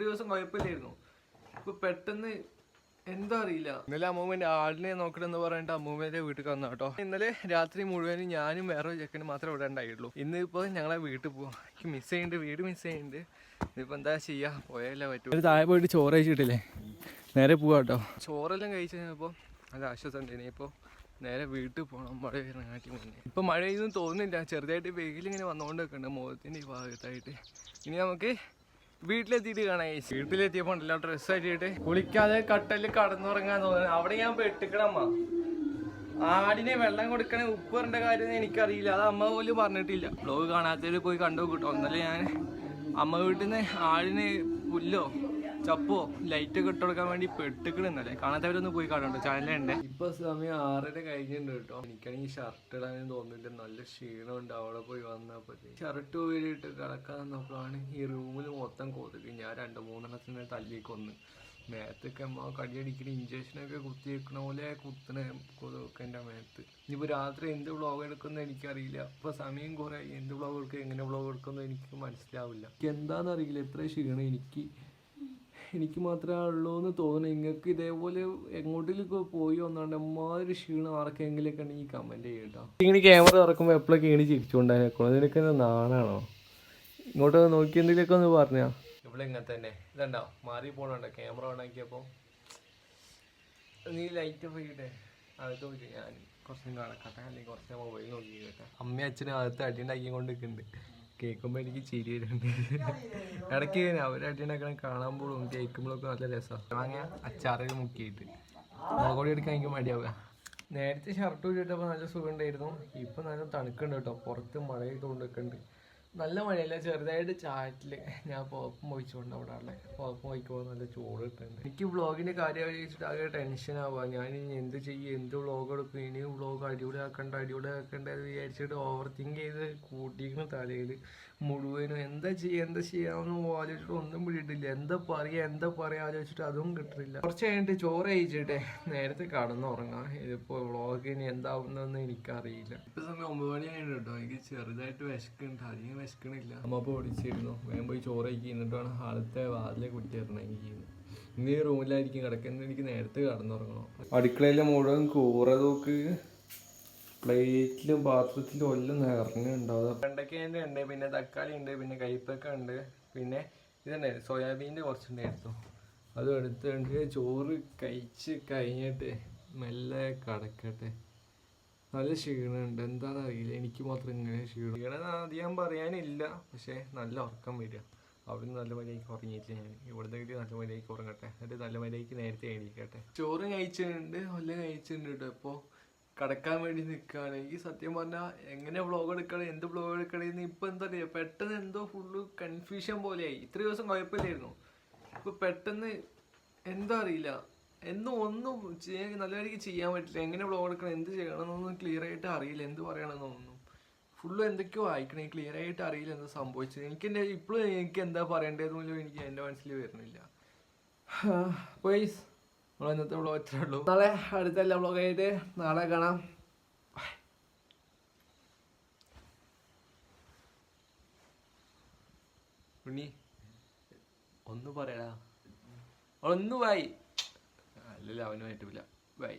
ദിവസം കുഴപ്പമില്ലായിരുന്നു. ഇപ്പൊ പെട്ടെന്ന് എന്താ അറിയില്ല. ഇന്നലെ അമ്മൂമ്മേന്റെ ആടിനെ നോക്കണമെന്ന് പറഞ്ഞിട്ട് അമ്മൂമ്മേന്റെ വീട്ടിൽ വന്നു കേട്ടോ. ഇന്നലെ രാത്രി മുഴുവനും ഞാനും വേറെ ചെക്കനും മാത്രമേ ഇവിടെ ഉണ്ടായിട്ടുള്ളൂ. ഇന്നിപ്പോൾ ഞങ്ങളെ വീട്ടിൽ പോവാം. എനിക്ക് മിസ് ചെയ്യുന്നുണ്ട്, വീട് മിസ് ചെയ്യുന്നുണ്ട്. ഇതിപ്പോൾ എന്താ ചെയ്യാ, പോയാലേ പറ്റൂ. താഴെ പോയിട്ട് ചോറ് കഴിച്ചിട്ടില്ലേ, നേരെ പോവാ കേട്ടോ. ചോറെല്ലാം കഴിച്ച് കഴിഞ്ഞപ്പോൾ നല്ല ആശ്വാസം ഉണ്ട്. ഇനിയിപ്പോൾ നേരെ വീട്ടിൽ പോകണം, മഴ വരുന്നതിനാട്ടി മുന്നേ. ഇപ്പം മഴയൊന്നും തോന്നുന്നില്ല, ചെറുതായിട്ട് വെയിലിങ്ങനെ വന്നുകൊണ്ടൊക്കെ ഉണ്ട് മുഖത്തിൻ്റെ ഈ ഭാഗത്തായിട്ട്. ഇനി നമുക്ക് വീട്ടിലെത്തിയിട്ട് കാണാം. വീട്ടിലെത്തിയപ്പോൾ ഉണ്ടല്ലോ ഡ്രസ്സ് ആയിട്ട് കുളിക്കാതെ കട്ടലിൽ കടന്നുറങ്ങാൻ തോന്നുന്നത്. അവിടെ ഞാൻ പെട്ടിക്കണമ്മ. ആടിനെ വെള്ളം കൊടുക്കണ ഉപ്പ് വരേണ്ട കാര്യം എനിക്കറിയില്ല, അത് അമ്മ പോലും പറഞ്ഞിട്ടില്ല. വ്ലോഗ് കാണാത്തവർ പോയി കണ്ടു കിട്ടോ. ഇന്നലെ ഞാൻ അമ്മ വീട്ടിൽ നിന്ന് ആടിന് പുല്ലോ ചപ്പോ ലൈറ്റൊക്കെ ഇട്ട് കൊടുക്കാൻ വേണ്ടി പെട്ടിക്കണെന്നല്ലേ. കാണാത്തവരൊന്നും പോയി കാണുന്നുണ്ടോ, ചാനലുണ്ട്. ഇപ്പൊ സമയം 6:30 കഴിഞ്ഞിട്ടുണ്ട് കേട്ടോ. എനിക്കാണെങ്കിൽ ഷർട്ട് ഇടാനും തോന്നില്ല, നല്ല ക്ഷീണമുണ്ട്. അവിടെ പോയി വന്നപ്പോ ഷർട്ട് പോയിട്ട് കിടക്കാൻ വന്നപ്പോഴാണ് ഈ റൂമിൽ മൊത്തം കൊതുക്. ഞാൻ 2-3 തല്ലിക്കൊന്ന്. മേത്തൊക്കെ അമ്മ കടിയടിക്കുന്ന ഇഞ്ചക്ഷനൊക്കെ കുത്തി വെക്കണ പോലെ കുത്തണ കൊതുകൊക്കെ എൻ്റെ മേത്ത്. ഇനിയിപ്പോൾ രാത്രി എന്ത് വ്ളോഗ് എടുക്കുമെന്ന് എനിക്കറിയില്ല. ഇപ്പോൾ സമയം കുറേ, എന്ത് വ്ളോഗ് എടുക്കുക എങ്ങനെ വ്ളോഗ് എടുക്കുമെന്ന് എനിക്ക് മനസ്സിലാവില്ല. എന്താണെന്നറിയില്ല, എത്ര ക്ഷീണം എനിക്ക് മാത്രമേ ഉള്ളൂ എന്ന് തോന്നുന്നു. നിങ്ങൾക്ക് ഇതേപോലെ എങ്ങോട്ടേലൊക്കെ പോയി വന്നോണ്ട് അമ്മാതിരി ക്ഷീണം ആർക്കെങ്കിലൊക്കെ ഉണ്ടെങ്കിൽ കമൻറ്റ് ചെയ്യട്ടോ. ഇങ്ങനെ ക്യാമറ തുറക്കുമ്പോൾ എപ്പോഴൊക്കെ ഇങ്ങനെ ചിരിച്ചുകൊണ്ടായിരിക്കും. നിനക്ക് നാണാണോ? ഇങ്ങോട്ട് നോക്കി എന്തെങ്കിലുമൊക്കെ ഒന്ന് പറഞ്ഞാ. ഇവിടെ ഇങ്ങനെ തന്നെ ഇതുണ്ടോ, മാറി പോകണുണ്ടോ ക്യാമറ ഓണാക്കിയപ്പോൾ. നീ ലൈറ്റ് പോയിട്ടെ അകത്ത് പോയിട്ട് ഞാൻ കുറച്ചും കടക്കട്ടെ, അല്ലെങ്കിൽ കുറച്ച് മൊബൈൽ നോക്കി കേട്ടെ. അമ്മയും അച്ഛനും അകത്ത് അടിയുണ്ടാക്കി കൊണ്ടിരിക്കുന്നുണ്ട്. കേൾക്കുമ്പോൾ എനിക്ക് ചിരി വരുന്നുണ്ട്. ഇടയ്ക്ക് അവർ അടിയുണ്ടാക്കണം കാണാൻ പോലും കേൾക്കുമ്പോഴൊക്കെ നല്ല രസമാണ്. വാങ്ങിയ അച്ചാറിൽ മുക്കിയിട്ട് മുളകൊടി എടുക്കാൻ എനിക്ക് മടിയാവുക. നേരത്തെ ഷർട്ട് ഊരിയിട്ടപ്പോൾ നല്ല സുഖം ഉണ്ടായിരുന്നു. ഇപ്പം നല്ല തണുക്കുണ്ട് കേട്ടോ. പുറത്ത് മഴ ചെയ്തുകൊണ്ടൊക്കെ ഉണ്ട്. നല്ല മഴയല്ല, ചെറുതായിട്ട് ചാറ്റിൽ. ഞാൻ പുറപ്പം പോയിച്ചുകൊണ്ട് അവിടെ ഉള്ള പുറപ്പം പോയിക്കുമ്പോൾ നല്ല ചൂട് കിട്ടുന്നുണ്ട്. എനിക്ക് വ്ളോഗിൻ്റെ കാര്യം ആലോചിച്ചിട്ട് ആകെ ടെൻഷനാവുക. ഞാൻ ഇനി എന്ത് ചെയ്യും, എന്ത് വ്ളോഗ് എടുക്കും, ഇനിയും വ്ളോഗ് അടിപൊളിയാക്കണ്ട എന്ന് വിചാരിച്ചിട്ട് ഓവർ തിങ്ക് ചെയ്ത് കൂട്ടിയിരിക്കുന്ന തലയിൽ മുഴുവനും എന്താ ചെയ്യാമെന്ന് ആലോചിച്ചിട്ട് ഒന്നും പിടിയിട്ടില്ല. എന്താ പറയുക ആലോചിച്ചിട്ട് അതും കിട്ടില്ല. കുറച്ച് കഴിഞ്ഞിട്ട് ചോറ് കഴിച്ചിട്ടെ നേരത്തെ കടന്നുറങ്ങാം. ഇതിപ്പോൾ വ്ളോഗിന് എന്താവുന്നതെന്ന് എനിക്കറിയില്ല. ഇപ്പം സമയം 9 മണിയായിട്ട് കേട്ടോ. എനിക്ക് ചെറുതായിട്ട് വിശക്കുന്നുണ്ട്, അധികം വിശക്കണില്ല. അമ്മ അപ്പോൾ ഓടിച്ചിരുന്നു, വേഗം പോയി ചോറ് കഴിക്കി. എന്നിട്ടാണ് ഹാളത്തെ വാതിലെ കുറ്റിയിറങ്ങി. ഇന്ന് ഈ റൂമിലായിരിക്കും കിടക്കുന്നത്. എനിക്ക് നേരത്തെ കടന്നുറങ്ങണം. അടുക്കളയിലെ മുഴുവൻ കൂറ തൂക്ക്, പ്ലേറ്റിലും പാത്രത്തിലും എല്ലാം നിറഞ്ഞുണ്ടാവും. വെണ്ടയ്ക്കേൻ്റെ ഉണ്ട്, പിന്നെ തക്കാളി ഉണ്ട്, പിന്നെ കയ്പക്ക ഉണ്ട്, പിന്നെ ഇതുണ്ടായിരുന്നു സോയാബീൻ്റെ കുറച്ചുണ്ടായിരുന്നു. അതും എടുത്തുകൊണ്ട് ചോറ് കഴിച്ച് കഴിഞ്ഞിട്ട് മെല്ലെ കിടക്കട്ടെ. നല്ല ക്ഷീണമുണ്ട്, എന്താണെന്ന് അറിയില്ല. എനിക്ക് മാത്രം ഇങ്ങനെ ക്ഷീണം അധികം പറയാനില്ല, പക്ഷേ നല്ല ഉറക്കം വരിക. അവിടുന്ന് നല്ല മര്യാദയ്ക്ക് ഉറങ്ങിയിട്ട് ഞാൻ ഇവിടുത്തെ നല്ല മര്യാദയ്ക്ക് ഉറങ്ങട്ടെ, എന്നിട്ട് നല്ല മര്യാദയ്ക്ക് നേരത്തെ എണീക്കട്ടെ. ചോറ് കഴിച്ചിട്ടുണ്ട്, കഴിച്ചിട്ടുണ്ട് കേട്ടോ. ഇപ്പോൾ കിടക്കാൻ വേണ്ടി നിൽക്കുകയാണ്. എനിക്ക് സത്യം പറഞ്ഞാൽ എങ്ങനെ വ്ളോഗ് എടുക്കണം, എന്ത് വ്ളോഗ് എടുക്കണമെന്ന് ഇപ്പം എന്താ പറയുക, പെട്ടെന്ന് എന്തോ ഫുള്ള് കൺഫ്യൂഷൻ പോലെയായി. ഇത്ര ദിവസം കുഴപ്പമില്ലായിരുന്നു, ഇപ്പം പെട്ടെന്ന് എന്താ അറിയില്ല, ഒന്നും നല്ല രീതിക്ക് ചെയ്യാൻ പറ്റില്ല. എങ്ങനെ വ്ളോഗ് എടുക്കണം, എന്ത് ചെയ്യണമെന്നൊന്നും ക്ലിയർ ആയിട്ട് അറിയില്ല, എന്ത് പറയണമെന്നൊന്നും. ഫുള്ള് എന്തൊക്കെയോ വായിക്കണേ, ക്ലിയർ ആയിട്ട് അറിയില്ല എന്താ സംഭവിച്ചത്. ഇപ്പോഴും എനിക്ക് എന്താ പറയേണ്ടതെന്ന് എനിക്ക് എൻ്റെ മനസ്സിൽ വരുന്നില്ല. പോയിസ് നമ്മൾ ഇന്നത്തെ വ്ളോഗ് ഇത്രേ ഉള്ളൂ. നാളെ അടുത്തല്ല വ്ളോഗായിട്ട് നാളെ കാണാം. ഉണ്ണി ഒന്ന് പറയടാ, ഒന്ന് ബൈ. അല്ലല്ലോ അവനുമായിട്ടില്ല, ബൈ.